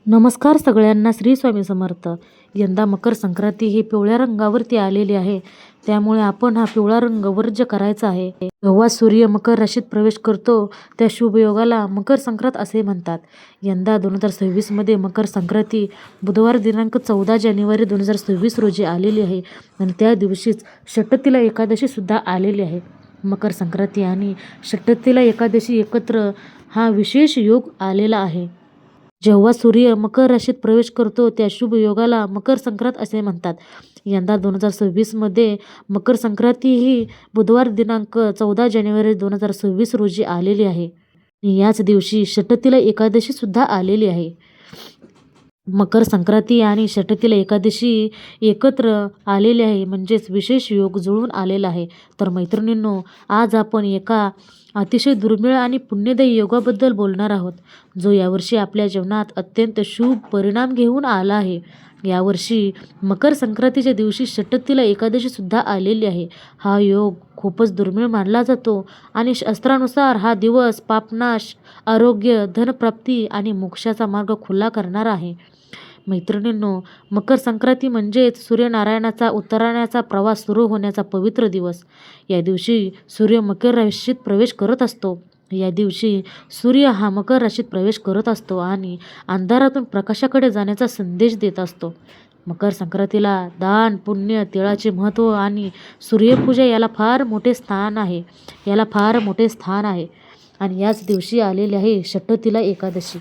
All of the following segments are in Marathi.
नमस्कार सगळ्यांना. श्री स्वामी समर्थ. यंदा मकर संक्रांती ही पिवळ्या रंगावरती आलेली आहे. त्यामुळे आपण हा पिवळा रंग वर्ज्य करायचा आहे. जेव्हा सूर्य मकर राशीत प्रवेश करतो त्या शुभ योगाला मकर संक्रांत असे म्हणतात. यंदा 2026 मध्ये मकर संक्रांती बुधवार दिनांक 14 जानेवारी 2026 रोजी आलेली आहे आणि त्या दिवशीच षटतिला एकादशी सुद्धा आलेली आहे. मकर संक्रांती आणि षटतिला एकादशी एकत्र हा विशेष योग आलेला आहे. जेव्हा सूर्य मकर राशीत प्रवेश करतो त्या शुभ योगाला मकर संक्रांत असे म्हणतात. यंदा 2026 मध्ये मकर संक्रांती ही बुधवार दिनांक 14 जानेवारी 2026 रोजी आलेली आहे. याच दिवशी षटतिला एकादशी सुद्धा आलेली आहे. मकर संक्रांती आणि षटतिला एकादशी एकत्र आलेले आहे म्हणजेच विशेष योग जुळून आलेला आहे. तर मैत्रिणींनो, आज आपण एका अतिशय दुर्मिळ आणि पुण्यदायी योगाबद्दल बोलणार आहोत, जो यावर्षी आपल्या जीवनात अत्यंत शुभ परिणाम घेऊन आला आहे. यावर्षी मकर संक्रांतीच्या दिवशी षटतिला एकादशी सुद्धा आलेली आहे. हा योग खूपच दुर्मिळ मानला जातो आणि शास्त्रानुसार हा दिवस पापनाश, आरोग्य, धनप्राप्ती आणि मोक्षाचा मार्ग खुला करणारा आहे. मैत्रिणींनो, मकर संक्रांती म्हणजेच सूर्यनारायणाचा उत्तरायणाचा प्रवास सुरू होण्याचा पवित्र दिवस. या दिवशी सूर्य मकर राशीत प्रवेश करत असतो. या दिवशी सूर्य हा मकर राशीत प्रवेश करत असतो आणि अंधारातून प्रकाशाकडे जाण्याचा संदेश देत असतो. मकर संक्रांतीला दान, पुण्य, तिळाचे महत्त्व आणि सूर्यपूजा याला फार मोठे स्थान आहे. आणि याच दिवशी आलेली आहे षटतिला एकादशी.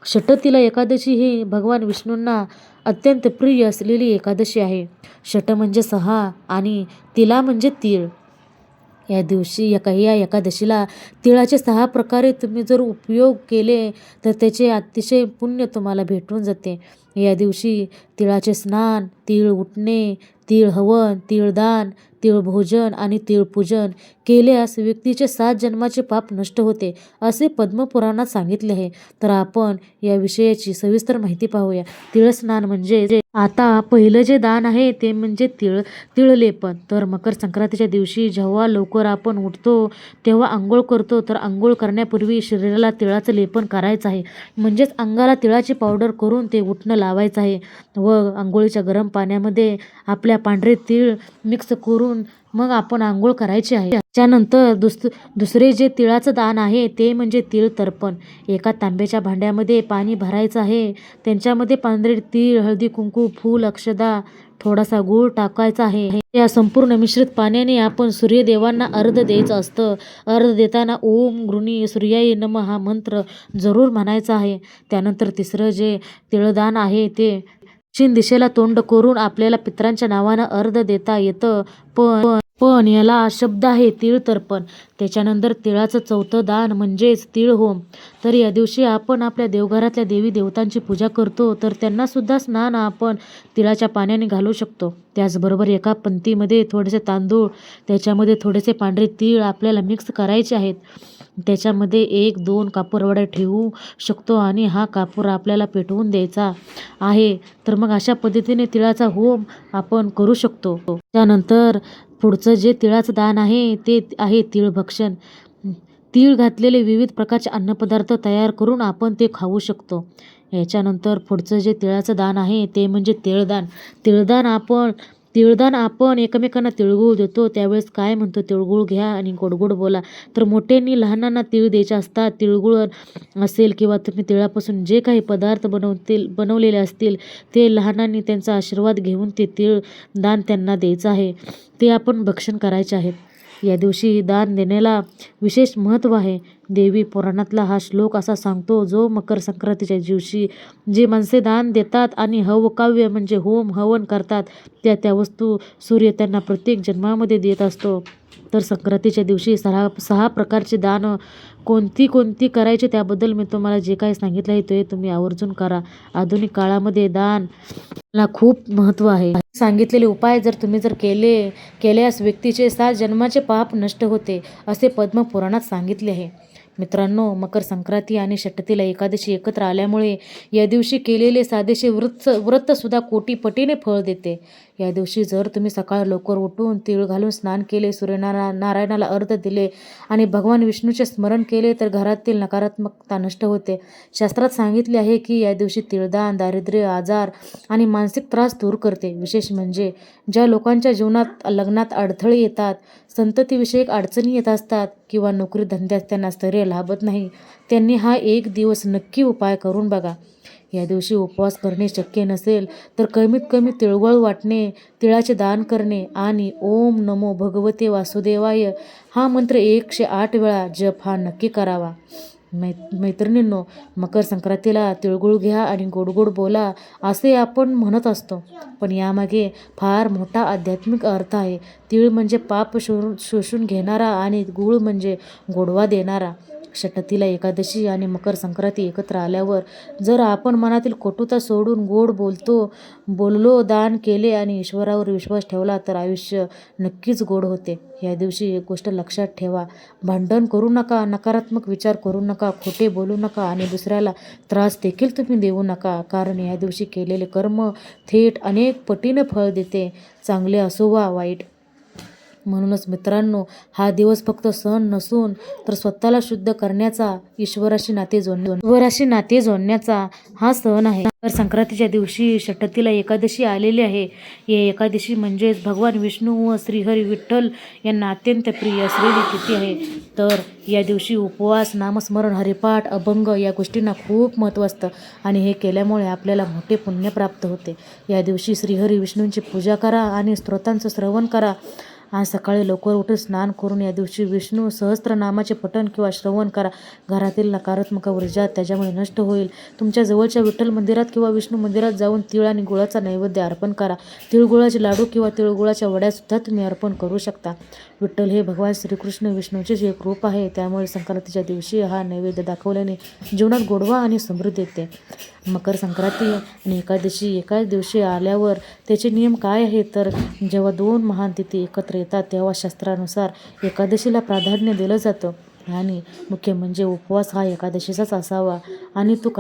षटतिला एकादशी ही भगवान विष्णूंना अत्यंत प्रिय असलेली एकादशी आहे. षट म्हणजे 6 आणि तिला म्हणजे तीळ. या दिवशी या एकादशीला तिळाचे 6 प्रकारे तुम्ही जर उपयोग केले तर त्याचे अतिशय पुण्य तुम्हाला भेटून जाते. या दिवशी तिळाचे स्नान, तीळ उठणे, तीळ हवन, तीळदान, तीळ भोजन आणि तीळपूजन केल्यास व्यक्तीचे 7 जन्माचे पाप नष्ट होते असे पद्मपुराणात सांगितले आहे. तर आपण या विषयाची सविस्तर माहिती पाहूया. तिळस्नान म्हणजे आता पहिलं जे दान आहे ते म्हणजे तिळलेपन. तर मकर संक्रांतीच्या दिवशी जेव्हा लवकर आपण उठतो तेव्हा आंघोळ करतो. तर आंघोळ करण्यापूर्वी शरीराला तिळाचं लेपन करायचं आहे. म्हणजेच अंगाला तिळाची पावडर करून ते उठणं लावायचं आहे व आंघोळीच्या गरम पाण्यामध्ये आपल्या पांढरे तीळ मिक्स करून मग आपण आंघोळ करायची आहे. त्यानंतर दुसरे जे तिळाचं दान आहे ते म्हणजे तीळ तर्पण. एका तांब्याच्या भांड्यामध्ये पाणी भरायचं आहे. त्यांच्यामध्ये पांढरे तीळ, हळदी, कुंकू, फूल, अक्षदा, थोडासा गूळ टाकायचा आहे. या संपूर्ण मिश्रित पाण्याने आपण सूर्यदेवांना अर्घ्य द्यायचं असतं. अर्घ्य देताना ओम गृणी सूर्याय नमः हा मंत्र जरूर म्हणायचा आहे. त्यानंतर तिसरं जे तिळदान आहे ते दक्षिण दिशेला तोंड करून आपल्याला पितरांच्या नावानं अर्घ्य देता येतं. पण याला शब्द आहे तीळ तर्पण. त्याच्यानंतर तिळाचं चौथं दान म्हणजेच तीळ होम. तर या दिवशी आपण आपल्या देवघरातल्या देवी देवतांची पूजा करतो. तर त्यांना सुद्धा स्नान आपण तिळाच्या पाण्याने घालू शकतो. त्याचबरोबर एका पंतीमध्ये थोडेसे तांदूळ, त्याच्यामध्ये थोडेसे पांढरे तीळ आपल्याला मिक्स करायचे आहेत. त्याच्यामध्ये 1-2 कापूरवड्या ठेवू शकतो आणि हा कापूर आपल्याला पेटवून द्यायचा आहे. तर मग अशा पद्धतीने तिळाचा होम आपण करू शकतो. त्यानंतर पुढचं जे तिळाचं दान आहे ते आहे तीळभक्षण. तीळ घातलेले विविध प्रकारचे अन्नपदार्थ तयार करून आपण ते खाऊ शकतो. याच्यानंतर पुढचं जे तिळाचं दान आहे ते म्हणजे तिळदान. तिळदान आपण एकमेकांना तिळगुळ देतो. त्यावेळेस काय म्हणतो, तिळगुळ घ्या आणि गोड बोला. तर मोठ्यांनी लहानांना तीळ द्यायचे असतात. तिळगुळ असेल किंवा तुम्ही तिळापासून जे काही पदार्थ बनवलेले असतील ते लहानांनी त्यांचा आशीर्वाद घेऊन ते तीळ दान त्यांना द्यायचं आहे. ते आपण भक्षण करायचे आहे. या दिवशी दान देण्याला विशेष महत्त्व आहे. देवी पुराणातला हा श्लोक असा सांगतो, जो मकर संक्रांतीच्या दिवशी जे माणसे दान देतात आणि हवकाव्य म्हणजे होम हवन करतात त्या वस्तू सूर्य त्यांना प्रत्येक जन्मामध्ये देत असतो. तर संक्रांतीच्या दिवशी 6 प्रकारचे दान कोणती करायची त्याबद्दल मी तुम्हाला जे काही सांगितलं आहे ते तुम्ही आवर्जून करा. आधुनिक काळामध्ये दानला खूप महत्त्व आहे. सांगितलेले उपाय जर तुम्ही केल्यास व्यक्तीचे 7 जन्माचे पाप नष्ट होते असे पद्मपुराणात सांगितले आहे. मित्रांनो, मकर संक्रांती आणि षटतिला एकादशी एकत्र आल्यामुळे या दिवशी केलेले साधेसे व्रत सुद्धा कोटीपटीने फळ देते. या दिवशी जर तुम्ही सकाळ लवकर उठून तीळ घालून स्नान केले, नारायणाला अर्घ्य दिले आणि भगवान विष्णूचे स्मरण केले तर घरातील नकारात्मकता नष्ट होते. शास्त्रात सांगितले आहे की या दिवशी तीळदान दारिद्र्य, आजार आणि मानसिक त्रास दूर करते. विशेष म्हणजे ज्या लोकांच्या जीवनात लग्नात अडथळे येतात, संततीविषयक अडचणी येत असतात किंवा नोकरी धंद्यात त्यांना स्थैर्य लाभत नाही, त्यांनी हा एक दिवस नक्की उपाय करून बघा. या दिवशी उपवास करणे शक्य नसेल तर कमीत कमी तिळगुळ वाटणे, तिळाचे दान करणे आणि ओम नमो भगवते वासुदेवाय हा मंत्र 108 वेळा जप हा नक्की करावा. मैत्रिणींनो, मकर संक्रांतीला तिळगुळ घ्या आणि गोड गोड बोला असे आपण म्हणत असतो, पण यामागे फार मोठा आध्यात्मिक अर्थ आहे. तीळ म्हणजे पाप शोषून घेणारा आणि गुळ म्हणजे गोडवा देणारा. षटतिला एकादशी आणि मकर संक्रांती एकत्र आल्यावर जर आपण मनातील कटुता सोडून गोड बोललो, दान केले आणि ईश्वरावर विश्वास ठेवला तर आयुष्य नक्कीच गोड होते. या दिवशी एक गोष्ट लक्षात ठेवा, भांडण करू नका, नकारात्मक विचार करू नका, खोटे बोलू नका आणि दुसऱ्याला त्रास देखील तुम्ही देऊ नका, कारण या दिवशी केलेले कर्म थेट अनेक पटीने फळ देते, चांगले असो वा वाईट. म्हणूनच मित्रांनो, हा दिवस फक्त सण नसून तर स्वतःला शुद्ध करण्याचा, ईश्वराशी नाते जोडण्याचा हा सण आहे. मकर संक्रांतीच्या दिवशी षटतिला एकादशी आलेली आहे. या एकादशी म्हणजेच भगवान विष्णू व श्रीहरी विठ्ठल यांना अत्यंत प्रिय असलेली तिथी आहे. तर या दिवशी उपवास, नामस्मरण, हरिपाठ, अभंग या गोष्टींना खूप महत्त्व असतं आणि हे केल्यामुळे आपल्याला मोठे पुण्य प्राप्त होते. या दिवशी श्रीहरी विष्णूंची पूजा करा आणि स्तोत्रांचं श्रवण करा. आज सकाळी लवकर उठून स्नान करून या दिवशी विष्णू सहस्त्रनामाचे पठण किंवा श्रवण करा. घरातील नकारात्मक ऊर्जा त्याच्यामुळे नष्ट होईल. तुमच्या जवळच्या विठ्ठल मंदिरात किंवा विष्णू मंदिरात जाऊन तीळ आणि गुळाचा नैवेद्य अर्पण करा. तिळगुळाचे लाडू किंवा तिळगुळाच्या वड्यासुद्धा तुम्ही अर्पण करू शकता. विठ्ठल हे भगवान श्रीकृष्ण विष्णूचेच एक रूप आहे, त्यामुळे संक्रांतीच्या दिवशी हा नैवेद्य दाखवल्याने जीवनात गोडवा आणि समृद्धी येते. मकर संक्रांती आणि एकादशी एकाच दिवशी आल्यावर त्याचे नियम काय आहेत तर जेव्हा 2 महान तिथी एकत्र येतात तेव्हा शास्त्रानुसार एकादशीला प्राधान्य दिलं जातं आणि मुख्य म्हणजे उपवास हा एकादशीचाच असावा आणि तो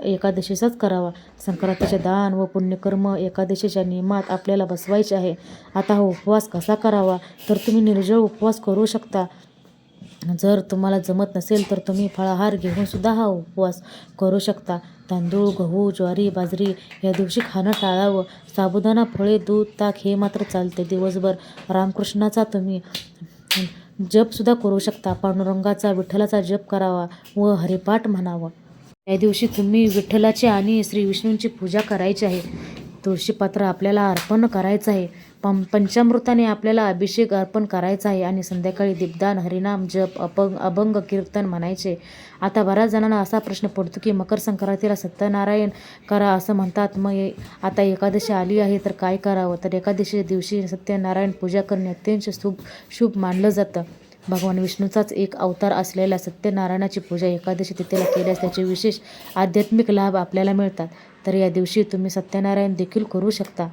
एकादशीचाच करावा. संक्रांतीचे दान व पुण्यकर्म एकादशीच्या नियमात आपल्याला बसवायचे आहे. आता हा उपवास कसा करावा तर तुम्ही निर्जळ उपवास करू शकता. जर तुम्हाला जमत नसेल तर तुम्ही फळाहार घेऊन सुद्धा हा उपवास करू शकता. तांदूळ, गहू, ज्वारी, बाजरी या दिवशी खाणं टाळावं. साबुदाणा, फळे, दूध, ताक हे मात्र चालते. दिवसभर रामकृष्णाचा तुम्ही जपसुद्धा करू शकता. पांडुरंगाचा, विठ्ठलाचा जप करावा व हरिपाठ म्हणावं. या दिवशी तुम्ही विठ्ठलाची आणि श्री विष्णूंची पूजा करायची आहे. तुळशीपत्र आपल्याला अर्पण करायचं आहे. पंचामृताने आपल्याला अभिषेक अर्पण करायचा आहे आणि संध्याकाळी दीपदान, हरिनाम जप, अभंग कीर्तन म्हणायचे. आता बऱ्याच जणांना असा प्रश्न पडतो की मकर संक्रांतीला सत्यनारायण करा असं म्हणतात, मग आता एकादशी आली आहे तर काय करावं. तर एकादशी दिवशी सत्यनारायण पूजा करणे अत्यंत शुभ मानलं जातं. भगवान विष्णूचाच एक अवतार असलेल्या सत्यनारायणाची पूजा एकादशी तिथीला केल्यास त्याचे विशेष आध्यात्मिक लाभ आपल्याला मिळतात. तर या दिवशी तुम्ही सत्यनारायण देखील करू शकता.